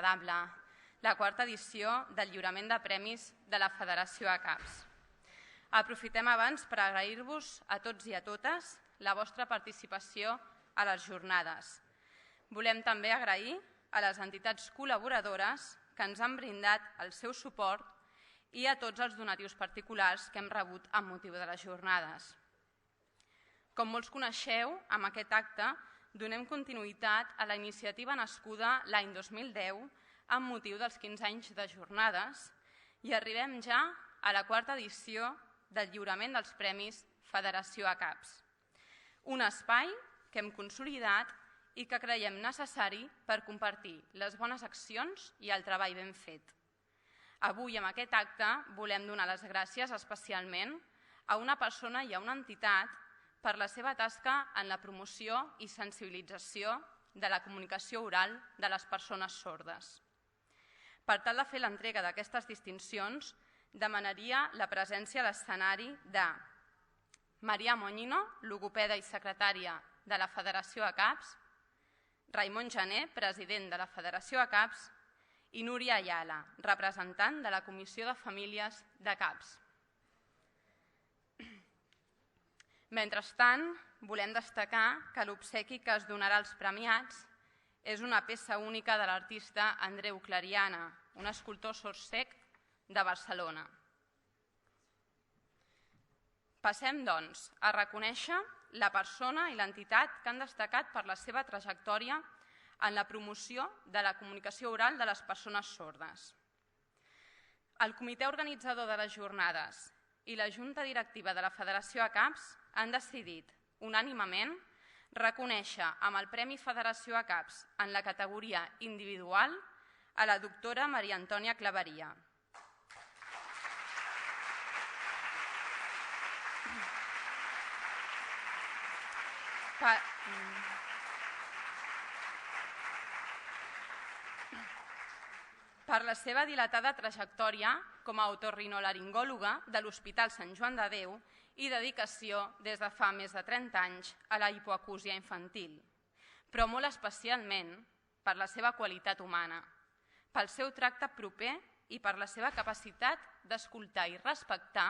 agradable, la quarta edició del lliurament de premis de la Federació ACAPS. Aprofitem abans per agrair-vos a tots i a totes la vostra participació a les jornades. Volem també agrair a les entitats col·laboradores que ens han brindat el seu suport i a tots els donatius particulars que hem rebut amb motiu de les jornades. Com molts coneixeu, amb aquest acte donem continuïtat a la iniciativa nascuda l'any 2010 amb motiu dels 15 anys de jornades i arribem ja a la quarta edició del lliurament dels Premis Federació ACAPS. Un espai que hem consolidat i que creiem necessari per compartir les bones accions i el treball ben fet. Avui, amb aquest acte, volem donar les gràcies especialment a una persona i a una entitat per la seva tasca en la promoció i sensibilització de la comunicació oral de les persones sordes. Per tal de fer l'entrega d'aquestes distincions, demanaria la presència a l'escenari de Maria Moñino, logopeda i secretària de la Federació ACAPS, Raimon Jané, president de la Federació ACAPS, i Núria Ayala, representant de la Comissió de Famílies d'ACAPS. Mentrestant, volem destacar que l'obsequi que es donarà als premiats és una peça única de l'artista Andreu Clariana, un escultor sord-cec de Barcelona. Passem, doncs, a reconèixer la persona i l'entitat que han destacat per la seva trajectòria en la promoció de la comunicació oral de les persones sordes. El comitè organitzador de les jornades i la Junta Directiva de la Federació ACAPS han decidit, unànimement, reconèixer amb el Premi Federació ACAPS en la categoria individual a la doctora Maria Antònia Claveria. Per la seva dilatada trajectòria com a otorrinolaringòloga de l'Hospital Sant Joan de Déu i dedicació des de fa més de 30 anys a la hipoacúsia infantil, però molt especialment per la seva qualitat humana, pel seu tracte proper i per la seva capacitat d'escoltar i respectar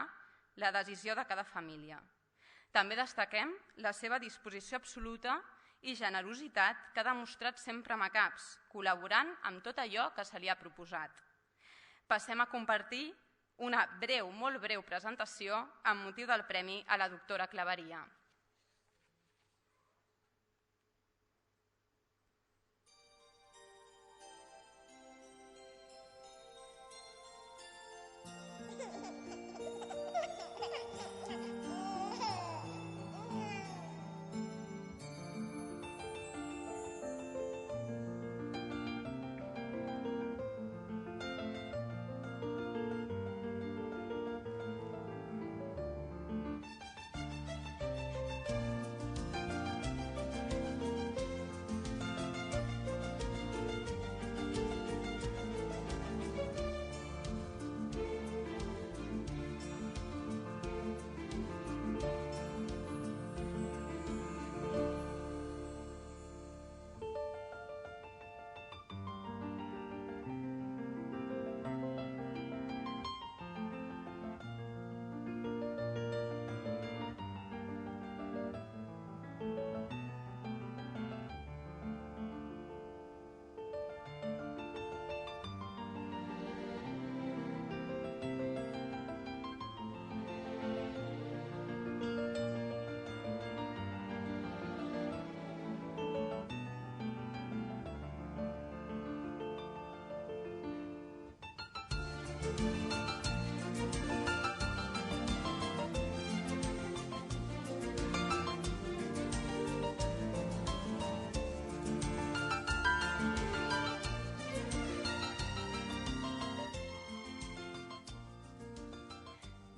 la decisió de cada família. També destaquem la seva disposició absoluta i generositat que ha demostrat sempre amb ACAPS, col·laborant amb tot allò que se li ha proposat. Passem a compartir una breu, molt breu presentació amb motiu del premi a la doctora Claveria.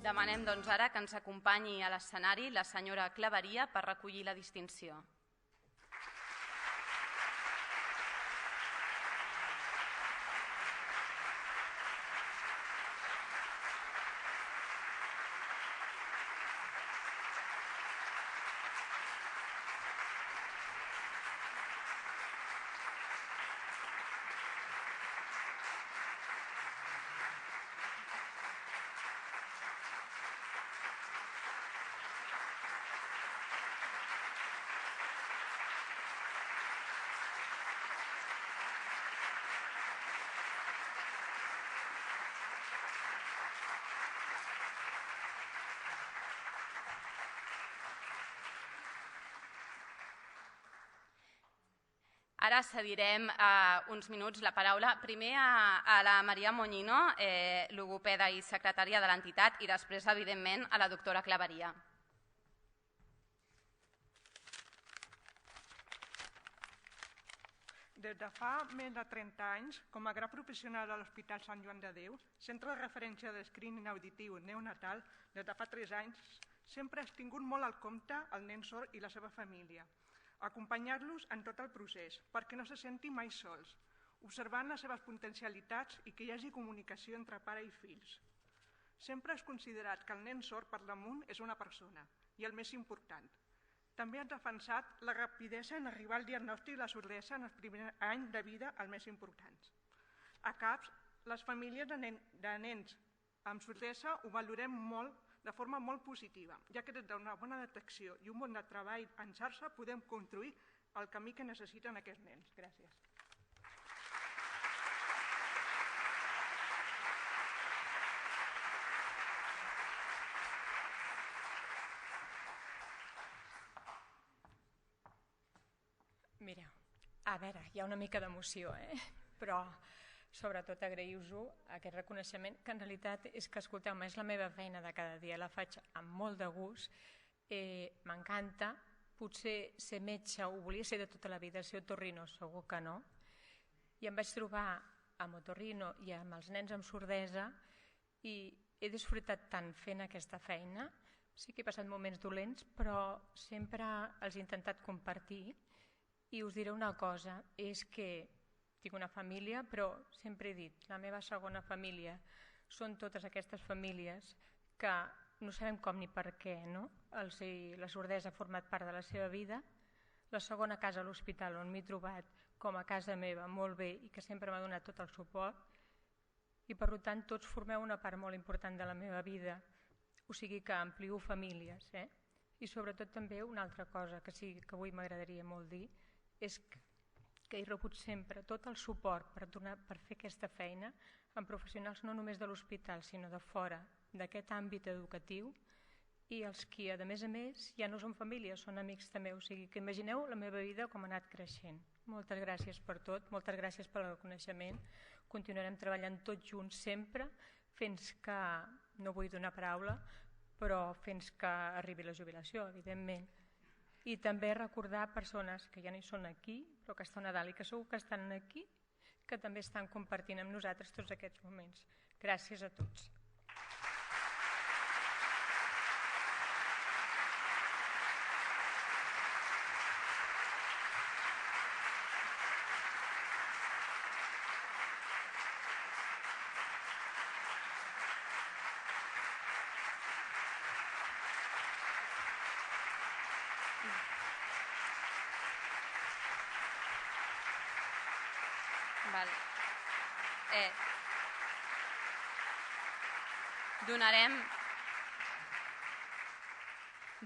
Demanem doncs ara que ens acompanyi a l'escenari la senyora Claveria per recollir la distinció. Ara cedirem uns minuts la paraula primer a la Maria Moñino, logopeda i secretària de l'entitat, i després, evidentment, a la doctora Claveria. Des de fa més de 30 anys, com a grau professional a l'Hospital Sant Joan de Déu, centre de referència de screening auditiu neonatal, des de fa 3 anys, sempre has tingut molt al compte el nen sord i la seva família. Acompanyar-los en tot el procés, perquè no se sentin mai sols, observant les seves potencialitats i que hi hagi comunicació entre pare i fills. Sempre has considerat que el nen sord per damunt és una persona, i el més important. També has defensat la rapidesa en arribar al diagnòstic de la sordesa en els primers anys de vida, els més importants. A CAPS, les famílies de nens amb sordesa ho valorem molt, de forma molt positiva, ja que des d'una bona detecció i un bon de treball en xarxa podem construir el camí que necessiten aquests nens. Gràcies. Mireu, a veure, hi ha una mica d'emoció, però sobretot agraïu-vos aquest reconeixement, que en realitat és que, escolteu-me, és la meva feina de cada dia, la faig amb molt de gust, m'encanta, potser ser metge ho volia ser de tota la vida, ser otorrino segur que no, i em vaig trobar amb otorrino i amb els nens amb sordesa i he disfrutat tant fent aquesta feina, sí que he passat moments dolents, però sempre els he intentat compartir. I us diré una cosa, és que tinc una família, però sempre he dit, la meva segona família són totes aquestes famílies que no sabem com ni per què, no? La sordesa ha format part de la seva vida, la segona casa a l'hospital on m'he trobat com a casa meva molt bé i que sempre m'ha donat tot el suport, i per tant tots formeu una part molt important de la meva vida, o sigui que ampliu famílies. I sobretot també una altra cosa que sí que avui m'agradaria molt dir, és que he rebut sempre tot el suport per fer aquesta feina amb professionals no només de l'hospital sinó de fora d'aquest àmbit educatiu i els que a més ja no són famílies, són amics també, o sigui que imagineu la meva vida com ha anat creixent. Moltes gràcies per tot, moltes gràcies pel reconeixement, continuarem treballant tots junts sempre fins que, no vull donar paraula, però fins que arribi la jubilació, evidentment. I també recordar persones que ja no hi són aquí, però que estan a dalt i que segur que estan aquí, que també estan compartint amb nosaltres tots aquests moments. Gràcies a tots.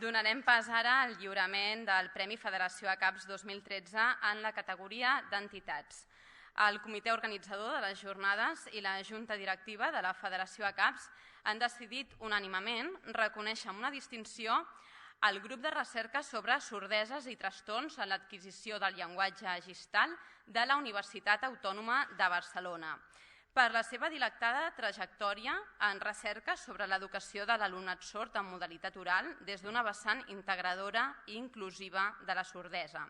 Donarem pas ara al lliurament del Premi Federació ACAPS 2013 en la categoria d'entitats. El comitè organitzador de les jornades i la junta directiva de la Federació ACAPS han decidit unànimement reconèixer amb una distinció el grup de recerca sobre sordeses i trastorns en l'adquisició del llenguatge gestal de la Universitat Autònoma de Barcelona, per la seva dilectada trajectòria en recerca sobre l'educació de l'alumnat sord en modalitat oral des d'una vessant integradora i inclusiva de la sordesa,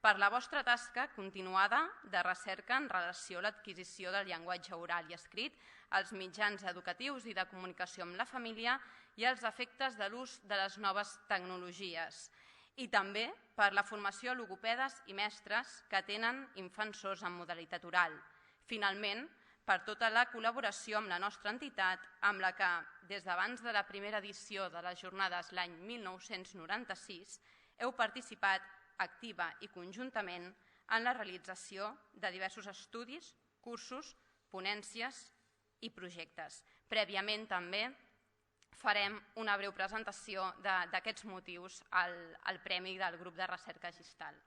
per la vostra tasca continuada de recerca en relació a l'adquisició del llenguatge oral i escrit, als mitjans educatius i de comunicació amb la família i els efectes de l'ús de les noves tecnologies, i també per la formació a logopedes i mestres que tenen infants sords en modalitat oral. Finalment, per tota la col·laboració amb la nostra entitat, amb la que, des d'abans de la primera edició de les jornades l'any 1996, heu participat activa i conjuntament en la realització de diversos estudis, cursos, ponències i projectes. Prèviament també farem una breu presentació d'aquests motius al Premi del grup de recerca gestal.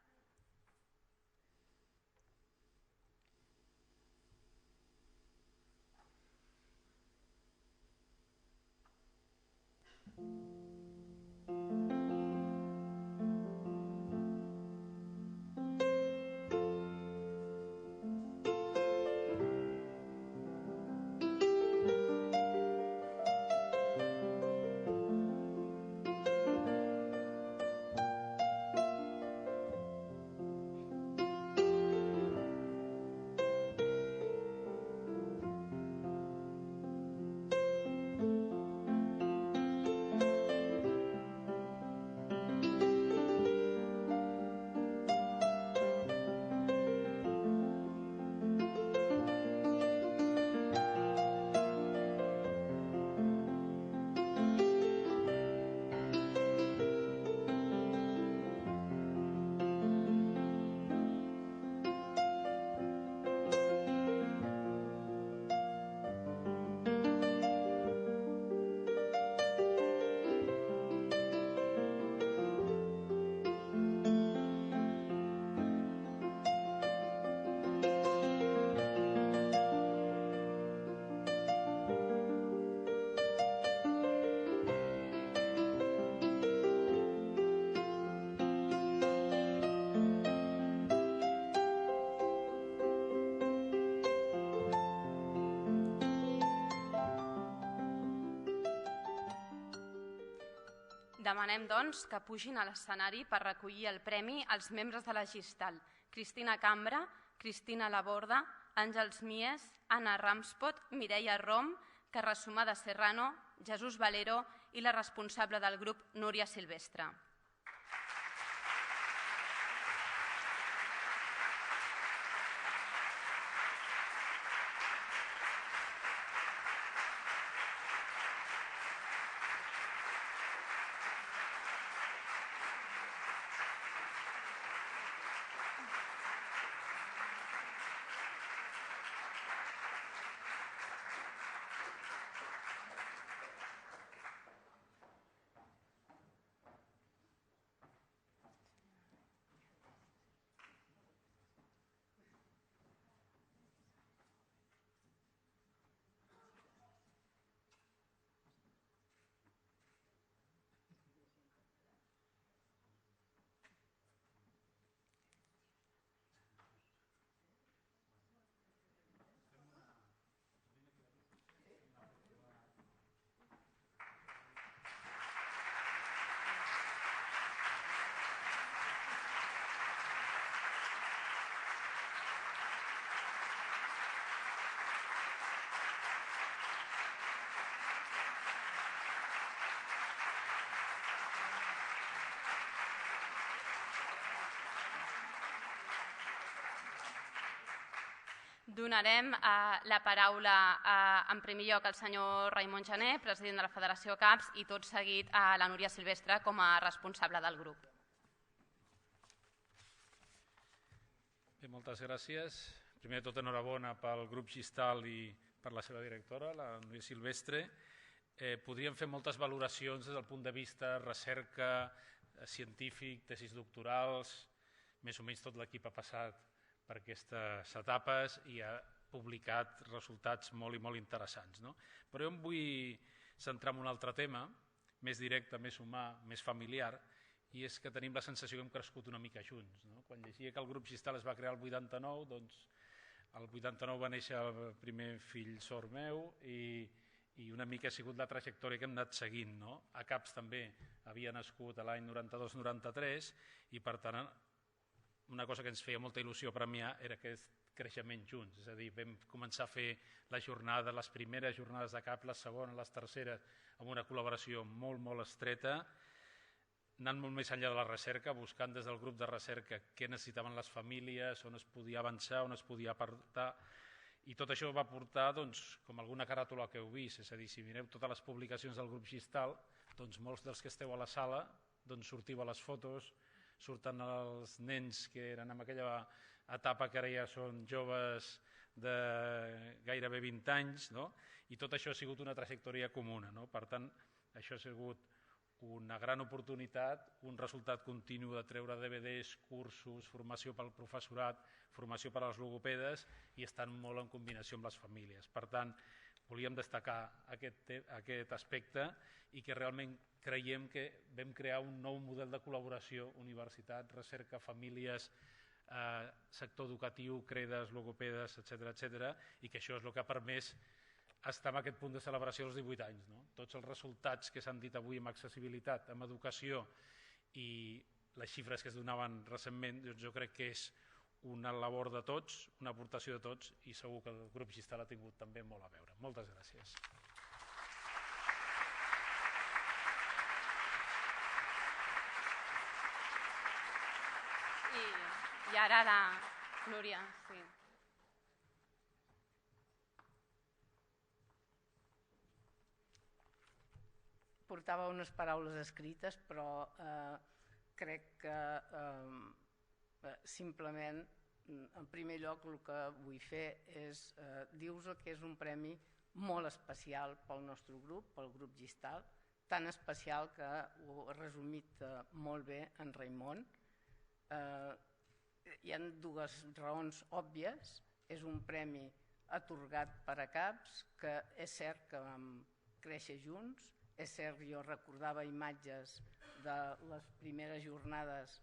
Demanem, doncs, que pugin a l'escenari per recollir el premi als membres de la Gistal: Cristina Cambra, Cristina Laborda, Àngels Mies, Anna Ramspot, Mireia Rom, Carrasco de Serrano, Jesús Valero i la responsable del grup, Núria Silvestre. Donarem la paraula en primer lloc al senyor Raimon Gené, president de la Federació CAPS, i tot seguit a la Núria Silvestre com a responsable del grup. Bé, moltes gràcies. Primer de tot, enhorabona pel grup Gistal i per la seva directora, la Núria Silvestre. Podríem fer moltes valoracions des del punt de vista recerca, científic, tesis doctorals, més o menys tot l'equip ha passat per aquestes etapes i ha publicat resultats molt i molt interessants. Però jo em vull centrar en un altre tema, més directe, més humà, més familiar, i és que tenim la sensació que hem crescut una mica junts. Quan llegia que el grup Gistal es va crear el 89, doncs el 89 va néixer el primer fill sord meu i una mica ha sigut la trajectòria que hem anat seguint. A CAPS també havia nascut l'any 92-93 i per tant una cosa que ens feia molta il·lusió premiar era aquest creixement junts, és a dir, vam començar a fer les primeres jornades de CAP, les segones, les terceres, amb una col·laboració molt, molt estreta, anant molt més enllà de la recerca, buscant des del grup de recerca què necessitaven les famílies, on es podia avançar, on es podia apartar, i tot això va portar, com alguna caràtula que heu vist, és a dir, si mireu totes les publicacions del grup Gistal, molts dels que esteu a la sala sortiu a les fotos, surten els nens que eren en aquella etapa que ara ja són joves de gairebé 20 anys, i tot això ha sigut una trajectòria comuna. Per tant, això ha sigut una gran oportunitat, un resultat continu de treure DVDs, cursos, formació pel professorat, formació per als logopedes i estan molt en combinació amb les famílies. Per tant, volíem destacar aquest aspecte i que realment creiem que vam crear un nou model de col·laboració, universitat, recerca, famílies, sector educatiu, credes, logopedes, etc., i que això és el que ha permès estar en aquest punt de celebració dels 18 anys. Tots els resultats que s'han dit avui amb accessibilitat, amb educació i les xifres que es donaven recentment, jo crec que és una labor de tots, una aportació de tots i segur que el grup Gistal ha tingut també molt a veure. Moltes gràcies. I ara la Núria, sí. Portava unes paraules escrites, però crec que simplement, en primer lloc, el que vull fer és dir-vos que és un premi molt especial pel nostre grup, pel grup Gistal, tan especial que ho ha resumit molt bé en Raimon. Hi ha dues raons òbvies. És un premi atorgat per a CAPS, que és cert que vam créixer junts, és cert que jo recordava imatges de les primeres jornades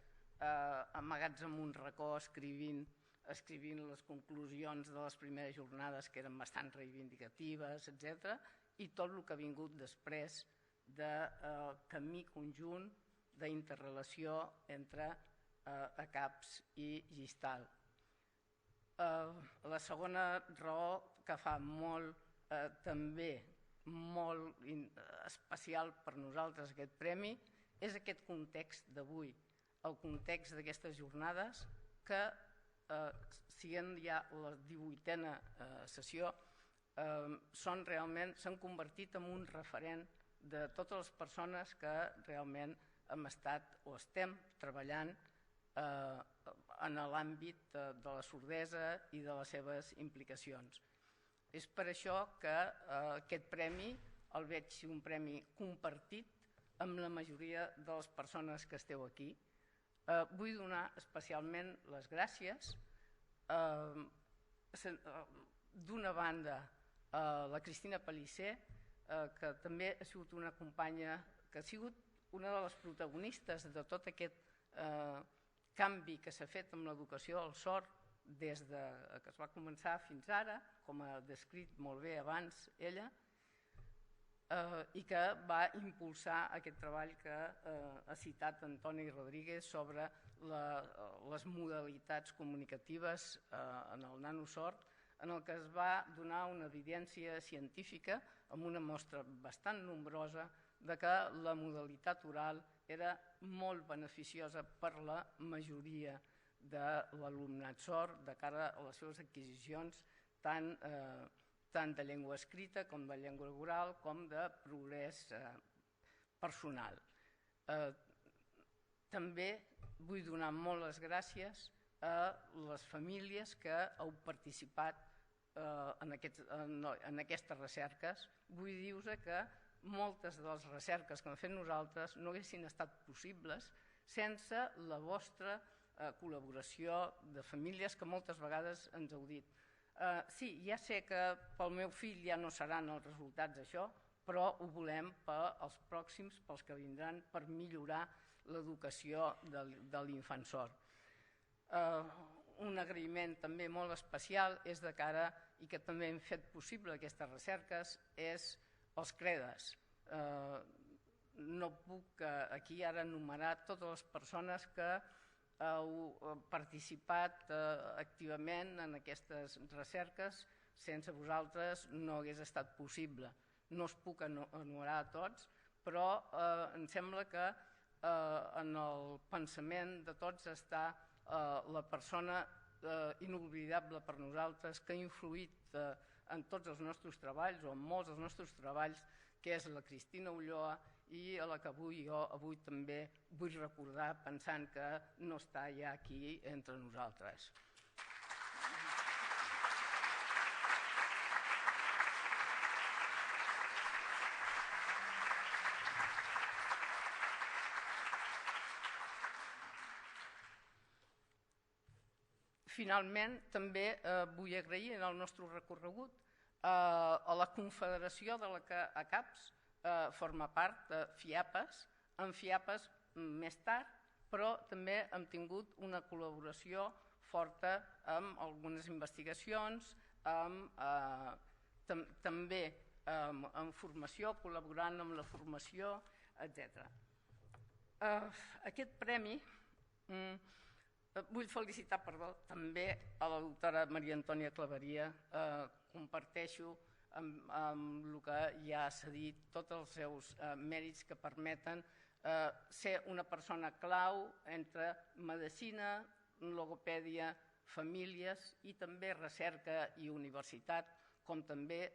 amagats en un racó escrivint les conclusions de les primeres jornades, que eren bastant reivindicatives, etc. I tot el que ha vingut després de camí conjunt d'interrelació entre ACAPS i Gistal. La segona raó que fa també molt especial per nosaltres aquest premi és aquest context d'avui, el context d'aquestes jornades que, sent ja la 18a sessió, s'han convertit en un referent de totes les persones que realment hem estat o estem treballant en l'àmbit de la sordesa i de les seves implicacions. És per això que aquest premi el veig un premi compartit amb la majoria de les persones que esteu aquí. Vull donar especialment les gràcies d'una banda a la Cristina Pellicer, que també ha sigut una companya, que ha sigut una de les protagonistes de tot aquest canvi que s'ha fet amb l'educació al sord des que es va començar fins ara, com ha descrit molt bé abans ella, i que va impulsar aquest treball que ha citat Antoni Rodríguez sobre les modalitats comunicatives en el nanosord, en el que es va donar una evidència científica amb una mostra bastant nombrosa de que la modalitat oral era molt beneficiosa per la majoria de l'alumnat sord de cara a les seves adquisicions tant de llengua escrita com de llengua oral com de progrés personal. També vull donar molt les gràcies a les famílies que heu participat en aquestes recerques. Vull dir-vos que moltes de les recerques que hem fet nosaltres no haguessin estat possibles sense la vostra col·laboració de famílies que moltes vegades ens heu dit sí, ja sé que pel meu fill ja no seran els resultats d'això, però ho volem pels pròxims, pels que vindran, per millorar l'educació de l'infant sord. Un agraïment també molt especial és de cara, i que també hem fet possible aquestes recerques, és els CREDAs. No puc aquí ara enumerar totes les persones que heu participat activament en aquestes recerques. Sense vosaltres no hagués estat possible. No us puc enumerar a tots, però em sembla que en el pensament de tots està la persona inoblidable per nosaltres que ha influït en tots els nostres treballs o en molts dels nostres treballs, que és la Cristina Ulloa, i a la que avui també vull recordar pensant que no està ja aquí entre nosaltres. Finalment, també vull agrair en el nostre recorregut a la confederació de la que ACAPS forma part, FIAPES, en FIAPES més tard, però també hem tingut una col·laboració forta amb algunes investigacions, també en formació, col·laborant amb la formació, etc. Aquest premi vull felicitar també a la doctora Maria Antònia Claveria. Comparteixo amb el que ja s'ha dit tots els seus mèrits que permeten ser una persona clau entre medicina, logopèdia, famílies i també recerca i universitat, com també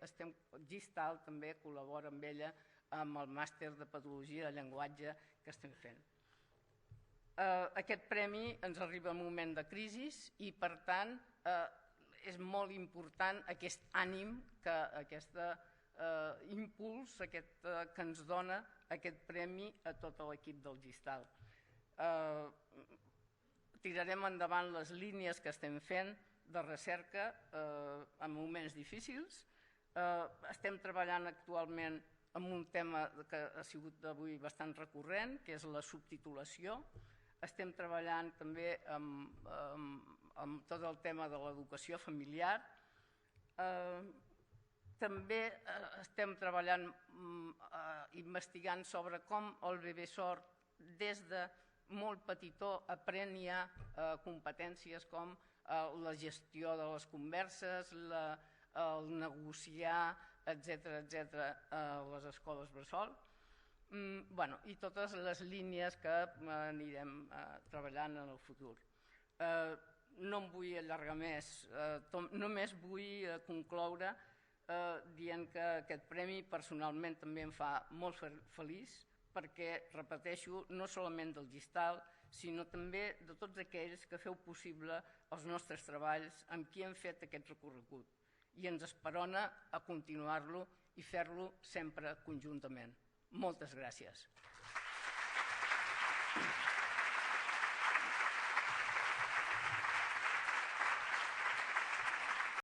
Gistal també col·labora amb ella amb el màster de Pedologia de Llenguatge que estem fent. Aquest premi ens arriba en un moment de crisi i, per tant, és molt important aquest ànim, aquest impuls que ens dona aquest premi a tot l'equip del Gistal. Tirarem endavant les línies que estem fent de recerca en moments difícils. Estem treballant actualment en un tema que ha sigut avui bastant recurrent, que és la subtitulació. Estem treballant també amb tot el tema de l'educació familiar. També estem treballant, investigant sobre com el bebè sord des de molt petitó aprèn ja competències com la gestió de les converses, el negociar, etc. a les escoles bressol. I totes les línies que anirem treballant en el futur. No em vull allargar més, només vull concloure dient que aquest premi personalment també em fa molt feliç perquè, repeteixo, no solament del Gistal, sinó també de tots aquells que feu possible els nostres treballs amb qui hem fet aquest recorregut i ens esperona a continuar-lo i fer-lo sempre conjuntament. Moltes gràcies.